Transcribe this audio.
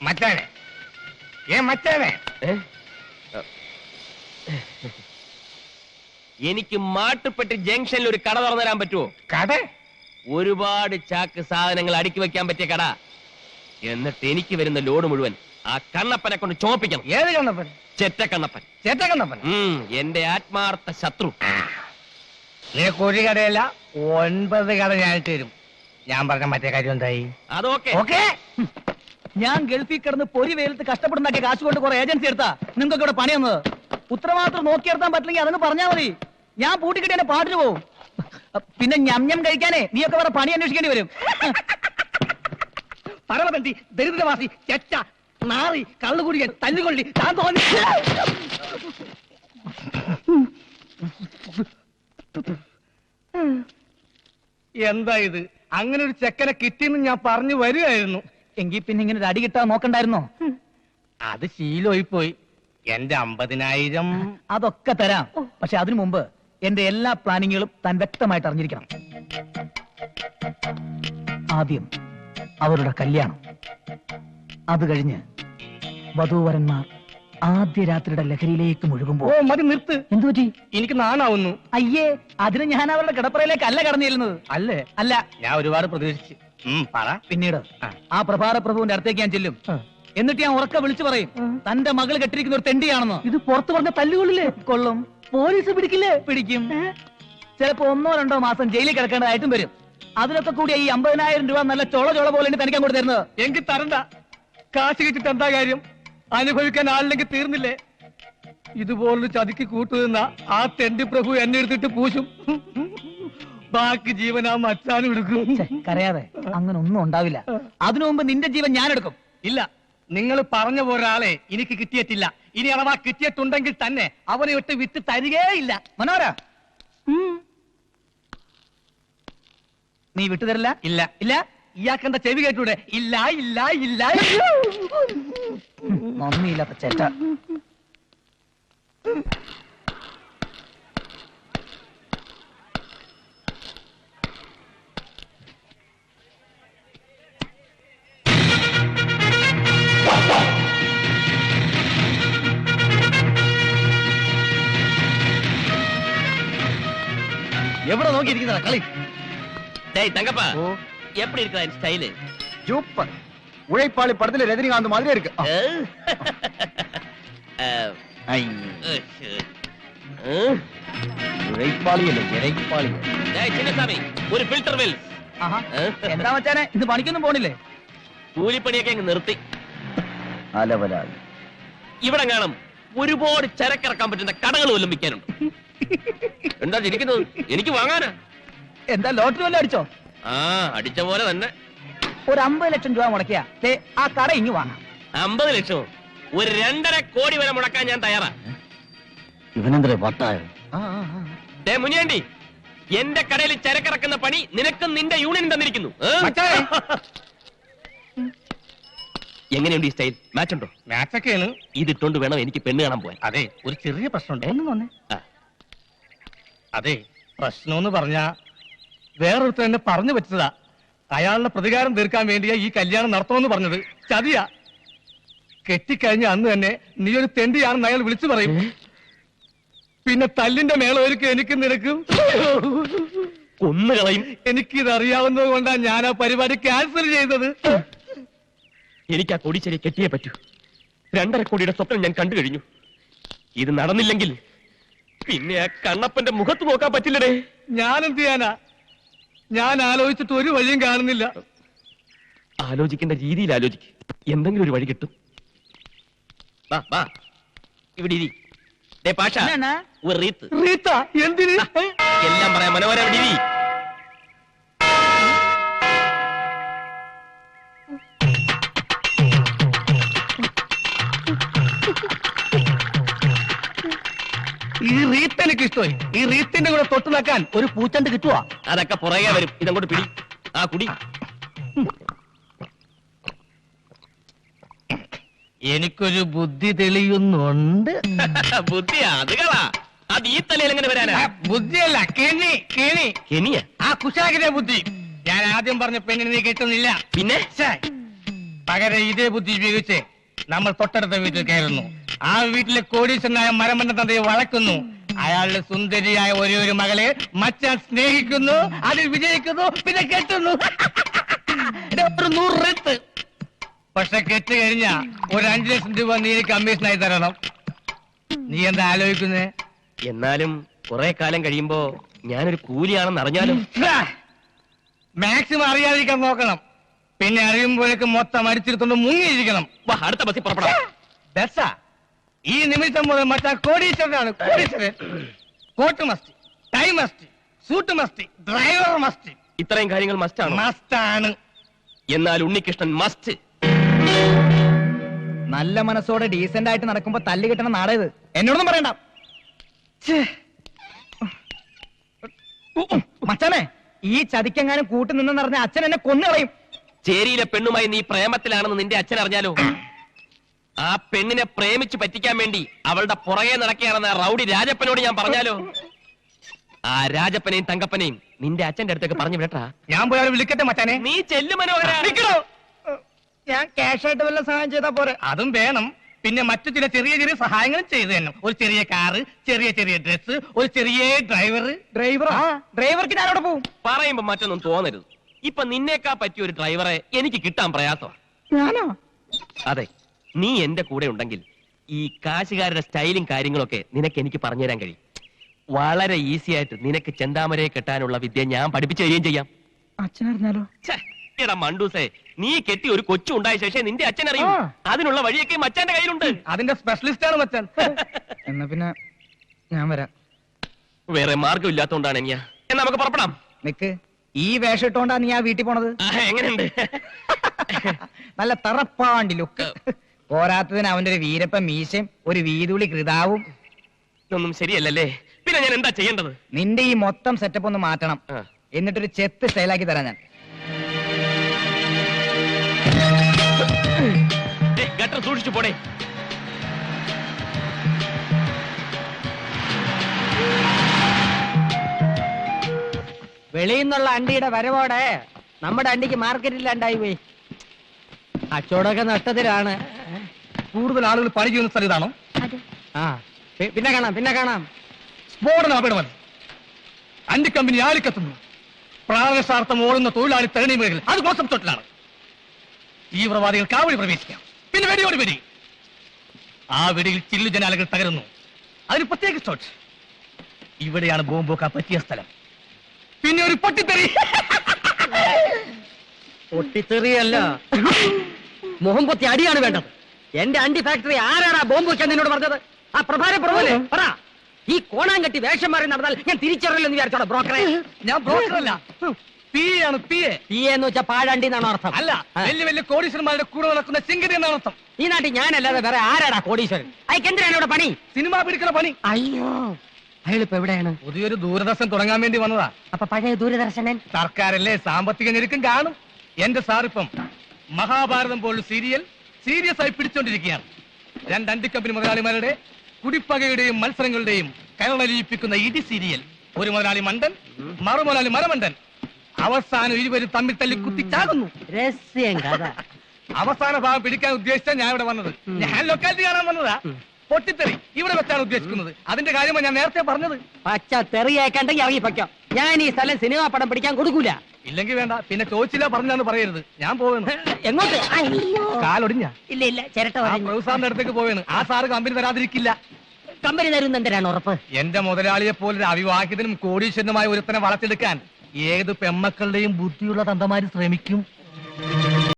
മച്ചാനെ മച്ചാനെ, എനിക്ക് മാട്ടുപ്പെട്ടി ജംഗ്ഷനിൽ ഒരു കട തുറന്നു തരാൻ പറ്റുമോ? കട? ഒരുപാട് ചാക്ക് സാധനങ്ങൾ അടുക്കി വെക്കാൻ പറ്റിയ കട. എന്നിട്ട് എനിക്ക് വരുന്ന ലോഡ് മുഴുവൻ ആ കണ്ണപ്പനെ കൊണ്ട് ചോപ്പിക്കണം. ഏത് കണ്ണപ്പൻ? ചെറ്റക്കണ്ണപ്പൻ. ചേട്ടക്കണ്ണപ്പൻ എന്റെ ആത്മാർത്ഥ ശത്രു. നിനക്ക് ഒരു കടയല്ല 9 കട ഞാൻ തരും. ഞാൻ പറഞ്ഞ മറ്റേ കാര്യം എന്തായി? അതൊക്കെ ഓക്കെ. ഞാൻ ഗൾഫിൽ കിടന്ന് പൊരി വെയിലത്ത് കഷ്ടപ്പെടുന്നാക്കിയ കാശ് കൊണ്ട് കുറെ ഏജൻസി എടുത്താ നിങ്ങൾക്ക് ഇവിടെ പണി വന്നത്. ഉത്തരവാദിത്വം നോക്കിയെടുത്താൻ പറ്റില്ലെങ്കിൽ അതങ്ങ് പറഞ്ഞാൽ മതി. ഞാൻ പൂട്ടിക്കിട്ടി എന്നെ പാട്ടിന് പോവും. പിന്നെ ഞം കഴിക്കാനേ നീയൊക്കെ വേറെ പണി അന്വേഷിക്കേണ്ടി വരും. പരമതന്തി, ദരിദ്രവാസി, ചെറ്റ, നാറി, കള്ളുകുടിയൻ, തല്ലുകൊള്ളി, താൻ തോന്നി. എന്താ ഇത്? അങ്ങനെ ഒരു ചെക്കനെ കിട്ടിയെന്ന് ഞാൻ പറഞ്ഞു വരികയായിരുന്നു. എങ്കിൽ പിന്നെ ഇങ്ങനെ ഒരു അടി കിട്ടാൻ നോക്കണ്ടായിരുന്നോ? അത് ശീലമായി പോയി. എന്റെ 50,000 അതൊക്കെ തരാം. പക്ഷെ അതിനു മുമ്പ് എന്റെ എല്ലാ പ്ലാനിങ്ങുകളും താൻ വ്യക്തമായിട്ട് അറിഞ്ഞിരിക്കണം. ആദ്യം അവരുടെ കല്യാണം, അത് കഴിഞ്ഞ് വധൂവരന്മാർ ആദ്യ രാത്രിയുടെ ലഹരിയിലേക്ക് മുഴുകുമ്പോ. ഓ മതി, നിർത്ത്. എന്തുപറ്റി? എനിക്ക് നാണാവുന്നു. അയ്യേ, അതിന് ഞാൻ അവരുടെ കിടപ്പറയിലേക്ക് അല്ല കടന്നു ചെല്ലുന്നത്. അല്ലേ? അല്ല, ഞാൻ ഒരുപാട് പ്രതീക്ഷിച്ചു. പറ. പിന്നീട് ആ പ്രഭാത പ്രഭുവിന്റെ അടുത്തേക്ക് ഞാൻ ചെല്ലും. എന്നിട്ട് ഞാൻ ഉറക്കെ വിളിച്ചു പറയും, തന്റെ മകൾ കെട്ടിരിക്കുന്ന ഒരു തെണ്ടിയാണെന്ന്. ഇത് പുറത്തു പറഞ്ഞ തല്ലുകൊള്ളില്ലേ? കൊള്ളും. പോലീസ് പിടിക്കില്ലേ? പിടിക്കും. ചിലപ്പോ 1-2 മാസം ജയിലിൽ കിടക്കേണ്ടതായിട്ടും വരും. അതിനൊക്കെ കൂടി ഈ 50,000 രൂപ നല്ല ചോള പോലെ തനിക്കാൻ കൊടു തരുന്നത്. എങ്കിൽ തരണ്ട. കാശ് കിട്ടിട്ട് എന്താ കാര്യം? അനുഭവിക്കാൻ ആളില്ലെങ്കിൽ തീർന്നില്ലേ? ഇതുപോലൊരു ചതിക്ക് കൂട്ടുനിന്ന ആ തെണ്ടി പ്രഭു എന്നെ എടുത്തിട്ട് പൂശും. ബാക്കി ജീവൻ ആ മച്ചാനും എടുക്കും. കരയാതെ, അങ്ങനെ ഒന്നും ഉണ്ടാവില്ല. അതിനു മുമ്പ് നിന്റെ ജീവൻ ഞാൻ എടുക്കും. ഇല്ല, നിങ്ങൾ പറഞ്ഞ ഒരാളെ എനിക്ക് കിട്ടിയിട്ടില്ല. ഇനി അഥവാ കിട്ടിയിട്ടുണ്ടെങ്കിൽ തന്നെ അവനെ ഇട്ട് വിറ്റ് തരികേയില്ല. മനോര, നീ വിട്ടുതരില്ല? ഇല്ല ഇല്ല. ഇയാക്കെന്താ ചെവി കേട്ടൂടെ? ഇല്ല ഇല്ല ഇല്ല. നന്ദിയില്ലാത്ത ചേട്ട. എവിടെ നോക്കിയിരിക്കുന്ന കളി? தங்கப்பா, எப்படி இருக்கா என் ஸ்டைலு? சூப்பர். உழைப்பாளி படத்துல ரஜினிகாந்த் மாதிரி இருக்கு. ഉഴൈപ്പാളി അല്ല, ഇരൈപ്പാളി. ചിന്നസ്വാമി, ഒരു ഫിൽട്ടർ വെൽ. എന്താ മച്ചാനെ, ഇത് പണിക്കൊന്നും പോണില്ലേ? കൂലിപ്പണിയൊക്കെ അങ്ങ് നിർത്തി. അലവലാളി. ഇവിടെ കാണും ഒരുപാട് ചരക്കിറക്കാൻ പറ്റുന്ന കടകൾ വല്ലതും വിൽക്കാനുണ്ട്. എന്താ ഇരിക്കുന്നത്? എനിക്ക് വാങ്ങാനാ. എന്താ ലോട്ടറി വല്ലതും അടിച്ചോ? അടിച്ച പോലെ തന്നെ. ഒരു 50 ലക്ഷം രൂപ മുടക്കിയാ ആ കട ഇങ്ങ് വാങ്ങാം. 50 ലക്ഷം? ഒരു 2.5 കോടി വരെ മുടക്കാൻ ഞാൻ തയ്യാറാ. ഇവനെന്തേ വട്ടായോ? മുനിയാണ്ടി, എന്റെ കടയിൽ ചരക്കിറക്കുന്ന പണി നിനക്കും നിന്റെ യൂണിയൻ തന്നിരിക്കുന്നു. എങ്ങനെയുണ്ട് ഈ സ്റ്റൈൽ? മാച്ച് ഉണ്ടോ? മാച്ചൊക്കെയാണ്. ഇതിട്ടോണ്ട് വേണം എനിക്ക് പെണ്ണ് കാണാൻ പോവാൻ. അതെ, ഒരു ചെറിയ പ്രശ്നമുണ്ട്. അതെ, പ്രശ്നമെന്ന് പറഞ്ഞാ വേറൊരുത്തർ എന്നെ പറഞ്ഞു വെച്ചതാ. അയാളുടെ പ്രതികാരം തീർക്കാൻ വേണ്ടിയാ ഈ കല്യാണം നടത്തണമെന്ന് പറഞ്ഞത്. ചതിയാ. കെട്ടിക്കഴിഞ്ഞ അന്ന് തന്നെ നീ ഒരു തെണ്ടിയാണെന്ന് അയാൾ വിളിച്ചു പറയും. പിന്നെ തല്ലിന്റെ മേളൊരുക്കും എനിക്കും നിനക്കും കൊന്നുകളയും. എനിക്കിതറിയാവുന്നത് കൊണ്ടാ ഞാൻ ആ പരിപാടി ക്യാൻസൽ ചെയ്തത്. എനിക്ക് ആ കൊടിച്ചെടി കെട്ടിയേ പറ്റൂ. 2.5 കോടിയുടെ സ്വപ്നം ഞാൻ കണ്ടു കഴിഞ്ഞു. ഇത് നടന്നില്ലെങ്കിൽ പിന്നെ ആ കണ്ണപ്പന്റെ മുഖത്ത് നോക്കാൻ പറ്റില്ലടേ. ഞാൻ എന്ത് ചെയ്യാനാ? ഞാൻ ആലോചിച്ചിട്ട് ഒരു വഴിയും കാണുന്നില്ല. ആലോചിക്കേണ്ട രീതിയിൽ ആലോചിക്ക്. എന്തെങ്കിലും ഒരു വഴി കിട്ടും. ഇവിടെ ഇരി. പാഷ, ഒരു റീത്ത്. റീത്ത എന്തിന്? എല്ലാം പറയാം. മനോഹര, ഇവിടെ ഇരി. ഈ റീത്ത് എനിക്ക് ഇഷ്ടമായി. ഈ റീത്തിന്റെ കൂടെ തൊട്ട് നിൽക്കാൻ ഒരു പൂച്ചണ്ട് കിട്ടുവാ. അതൊക്കെ പുറകെ വരും. ഇതങ്ങോട്ട് പിടി. ആ കുടി. എനിക്കൊരു ബുദ്ധി തെളിയുന്നുണ്ട്. ബുദ്ധി അത് കളാ. അത് ഈ തലയിൽ എങ്ങനെ വരാനാ? ബുദ്ധിയല്ല കെണി കെണി. കെനിയ? ആ കുശാഗിന്റെ ബുദ്ധി. ഞാൻ ആദ്യം പറഞ്ഞ പെണ്ണിനെ നീ കിട്ടുന്നില്ല. പിന്നെ ഛേ, പകരം ഇതേ ബുദ്ധി ഉപയോഗിച്ച് നമ്മൾ തൊട്ടടുത്ത വീട്ടിൽ കയറുന്നു. ആ വീട്ടിലെ കോടീശ്വരനായ മരമണ്ണ തന്തയെ വളക്കുന്നു. അയാളുടെ സുന്ദരിയായ ഒരേ ഒരു മകളെ മച്ചാൻ സ്നേഹിക്കുന്നു, അതിൽ വിജയിക്കുന്നു, പിന്നെ കെട്ടുന്നു. ഒരു 100 റെത്ത്. പക്ഷെ കെട്ട് കഴിഞ്ഞാ ഒരു 5 ലക്ഷം രൂപ നീ കമ്മീഷനായി തരണം. നീ എന്താ ആലോചിക്കുന്നേ? എന്നാലും കുറെ കാലം കഴിയുമ്പോ ഞാനൊരു കൂലിയാണെന്ന് അറിഞ്ഞാലും. മാക്സിമം അറിയാതിരിക്കാൻ നോക്കണം. പിന്നെ അറിയുമ്പോഴേക്കും മൊത്തം അടിച്ചിരുത്തോണ്ട് മുങ്ങിയിരിക്കണം. വാ, അടുത്ത ബസ്സിൽ പുറപ്പെടാം. ബസ്സാ? ഈ നിമിഷം മുതൽ മറ്റാ കോടീശ്വരനാണ്. കോടീശ്വരൻ. Coat must, tie must, suit must, driver must. ഇത്രയും കാര്യങ്ങൾ മസ്റ്റാണ്. മസ്റ്റാണ്. എന്നാൽ ഉണ്ണികൃഷ്ണൻ മസ്റ്റ്. നല്ല മനസ്സോടെ ഡീസന്റ് ആയിട്ട് നടക്കുമ്പോ തല്ല് കിട്ടണ നാടേത്. എന്നോടൊന്നും പറയണ്ട. ഛേ. മച്ചാനെ, ഈ ചതിക്കെങ്ങാനും കൂട്ടു നിന്നെന്ന് പറഞ്ഞ അച്ഛൻ എന്നെ കൊന്നുകളയും. ചേരിയിലെ പെണ്ണുമായി നീ പ്രേമത്തിലാണെന്ന് നിന്റെ അച്ഛൻ അറിഞ്ഞാലോ? ആ പെണ്ണിനെ പ്രേമിച്ച് പറ്റിക്കാൻ വേണ്ടി അവളുടെ പുറകെ നടക്കുകയാണെന്ന് ആ റൗഡി രാജപ്പനോട് ഞാൻ പറഞ്ഞാലോ? ആ രാജപ്പനെയും തങ്കപ്പനെയും നിന്റെ അച്ഛന്റെ അടുത്തേക്ക് പറഞ്ഞു വിടട്ടാ. ഞാൻ പോയാലും വിളിക്കട്ടെ മച്ചാനെ. നീ ചെല്ലു മനോഹര. നിക്കണോ? ഞാൻ ക്യാഷ് ആയിട്ട് വല്ല സഹായം ചെയ്താ പോരെ? അതും വേണം. പിന്നെ മറ്റു ചില ചെറിയ ചെറിയ സഹായങ്ങളും ചെയ്തു തന്നെ. ഒരു ചെറിയ കാറ്, ചെറിയ ചെറിയ ഡ്രസ്, ഒരു ചെറിയ ഡ്രൈവർ. ഡ്രൈവർക്ക് ഞാനവിടെ പോവും. പറയുമ്പോ മറ്റൊന്നും തോന്നരുത്. ഇപ്പൊ നിന്നേക്കാ പറ്റിയ ഒരു ഡ്രൈവറെ എനിക്ക് കിട്ടാൻ പ്രയാസമാണ്. ഞാനോ? അതെ, നീ എന്റെ കൂടെ ഉണ്ടെങ്കിൽ ഈ കാശുകാരുടെ സ്റ്റൈലും കാര്യങ്ങളൊക്കെ നിനക്ക് എനിക്ക് പറഞ്ഞുതരാൻ കഴിയും. വളരെ ഈസി ആയിട്ട് നിനക്ക് ചെന്താമരയെ കെട്ടാനുള്ള വിദ്യ ഞാൻ പഠിപ്പിച്ചു തരികയും ചെയ്യാം. അച്ഛനറിഞ്ഞാലോ? ഛെ, എടാ മണ്ടൂസേ, നീ കെട്ടി ഒരു കൊച്ചു ഉണ്ടായ ശേഷം നിന്റെ അച്ഛൻ അറിയും. അതിനുള്ള വഴിയൊക്കെ മച്ചാന്റെ കയ്യിലുണ്ട്. അതിന്റെ സ്പെഷ്യലിസ്റ്റ് ആണ് മച്ചാൻ. എന്നാ പിന്നെ ഞാൻ വരാം. വേറെ മാർഗം ഇല്ലാത്തോണ്ടാണ് ഞാൻ. എന്നാ നമുക്ക് പുറപ്പെടാം. നിക്ക്, ഈ വേഷം ഇട്ടോണ്ടാ നീ ആ വീട്ടിൽ പോണത്? എങ്ങനെയുണ്ട്? നല്ല തറപ്പാണ്ടി ലുക്ക്. പോരാത്തതിന് അവന്റെ ഒരു വീരപ്പ മീശയും ഒരു വീതുളി കൃതാവും. ഇതൊന്നും ശരിയല്ലല്ലേ? പിന്നെ ഞാൻ എന്താ ചെയ്യേണ്ടത്? നിന്റെ ഈ മൊത്തം സെറ്റപ്പ് ഒന്ന് മാറ്റണം. എന്നിട്ടൊരു ചെത്ത് സ്റ്റൈലാക്കി തരാം ഞാൻ. ഗട്ടർ സൂക്ഷിച്ചു പോടേ. വെളിയിൽ നിന്നുള്ള അണ്ടിയുടെ വരവോടെ നമ്മുടെ അണ്ടിക്ക് മാർക്കറ്റില്ലാണ്ടായി പോയി. അച്ചോടൊക്കെ നഷ്ടത്തിലാണ്. കൂടുതൽ ആളുകൾ പണി ചെയ്യുന്ന സ്ഥലം ഇതാണോ? ആ, പിന്നെ കാണാം. സ്ഫോടന അപകടമല്ല. അണ്ടി കമ്പനി ആളിക്കത്തുന്നു. പ്രാണശാർത്ഥം ഓടുന്ന തൊഴിലാളി തരണിമേഖല അത് കോൺസെപ്റ്റോട്ടിലാണ്. തീവ്രവാദികൾ കാവടി പ്രവേശിക്കാം. പിന്നെ വെടിയോട് വെടി. ആ വെടിയിൽ ചില്ലു ജനാലകൾ തകരുന്നു. അതിന് പ്രത്യേക സ്റ്റോട്ട്. ഇവിടെയാണ് ബോംബോക്കാൻ പറ്റിയ സ്ഥലം. പിന്നെ ഒരു പൊട്ടിത്തെറി. പൊട്ടിത്തെറിയല്ല, മുഖം പൊത്തി അടിയാണ് വേണ്ടത്. എന്റെ അണ്ടി ഫാക്ടറി ആരാടാ ബോംബ് വെക്കാൻ നിന്നോട് പറഞ്ഞത്? ആ പ്രഭാരപ്രഭുവല്ലേ? പറ. ഈ കോണാങ്കട്ടി വേഷം മാറി നടന്നാൽ ഞാൻ തിരിച്ചറിയില്ലെന്ന് വിചാരിച്ചോടാ ബ്രോക്കറെ? ഞാൻ ബ്രോക്കറല്ല, പിയാണ്. പി എന്ന് വെച്ചാൽ പാഴാണ്ടി എന്നാണ് അർത്ഥം. അല്ല, വലിയ വലിയ കോടീശ്വരന്മാരുടെ കൂടെ നടക്കുന്ന ചിങ്കരി എന്നാണ് അർത്ഥം. ഈ നാട്ടിൽ ഞാനല്ലാതെ വേറെ ആരാടാ കോടീശ്വരൻ? അയക്ക് എന്തിനാണ് ഇവിടെ പണി? സിനിമ പിടിക്കുന്ന പണി. അയ്യോ, അയാളിപ്പോ എവിടെയാണ്? പുതിയൊരു ദൂരദർശൻ തുടങ്ങാൻ വേണ്ടി വന്നതാ. അപ്പൊ പഴയ ദൂരദർശനൻ സർക്കാരല്ലേ, സാമ്പത്തിക ഞെരുക്കം കാണും. എന്റെ സാറിപ്പം മഹാഭാരതം പോലുള്ള സീരിയസ് ആയി പിടിച്ചോണ്ടിരിക്കുകയാണ്. 2 അണ്ടി കമ്പനി മുതലാളിമാരുടെ കുടിപ്പകയുടെയും മത്സരങ്ങളുടെയും കരളലിയിപ്പിക്കുന്ന ഇടി സീരിയൽ. ഒരു മുതലാളി മണ്ടൻ, മറുമുതലാളി മരമണ്ടൻ. അവസാനം ഇരുവരും തമ്മിൽ തല്ലി കുത്തിച്ചാകുന്നു. രഹസ്യം കഥ. അവസാന ഭാഗം പിടിക്കാൻ ഉദ്ദേശിച്ച ഞാൻ ഇവിടെ വന്നത്. ഞാൻ ലൊക്കാലിറ്റി കാണാൻ വന്നതാ. പൊട്ടിത്തെറി ഇവിടെ വെച്ചാണ് ഉദ്ദേശിക്കുന്നത്. അതിന്റെ കാര്യമാണ് ഞാൻ നേരത്തെ പറഞ്ഞത്. പച്ച തെറിയേക്കണ്ടെങ്കിൽ ഇറങ്ങിപ്പയ്ക്കാം. ഞാൻ ഈ സ്ഥലം സിനിമാ പടം പിടിക്കാൻ കൊടുക്കൂല. ഇല്ലെങ്കിൽ വേണ്ട, പിന്നെ ചോദിച്ചില്ല പറഞ്ഞാന്ന് പറയരുത്. ഞാൻ പോവുന്നു. എങ്ങോട്ട്? കാലൊടിഞ്ഞ ഇല്ല, ചിരട്ട ആ പ്രൊഫസറിന്റെ അടുത്തേക്ക് പോവേണ്. ആ സാറ് കമ്പനി തരാതിരിക്കില്ല. കമ്പനി തരുന്നെന്തിനാണ് ഉറപ്പ്? എന്റെ മുതലാളിയെ പോലെ അവിവാഹിതനും കോടീശ്വരനുമായ ഒരുത്തനെ വളർത്തിയെടുക്കാൻ ഏത് പെമ്മക്കളുടെയും ബുദ്ധിയുള്ള തന്തമാര് ശ്രമിക്കും.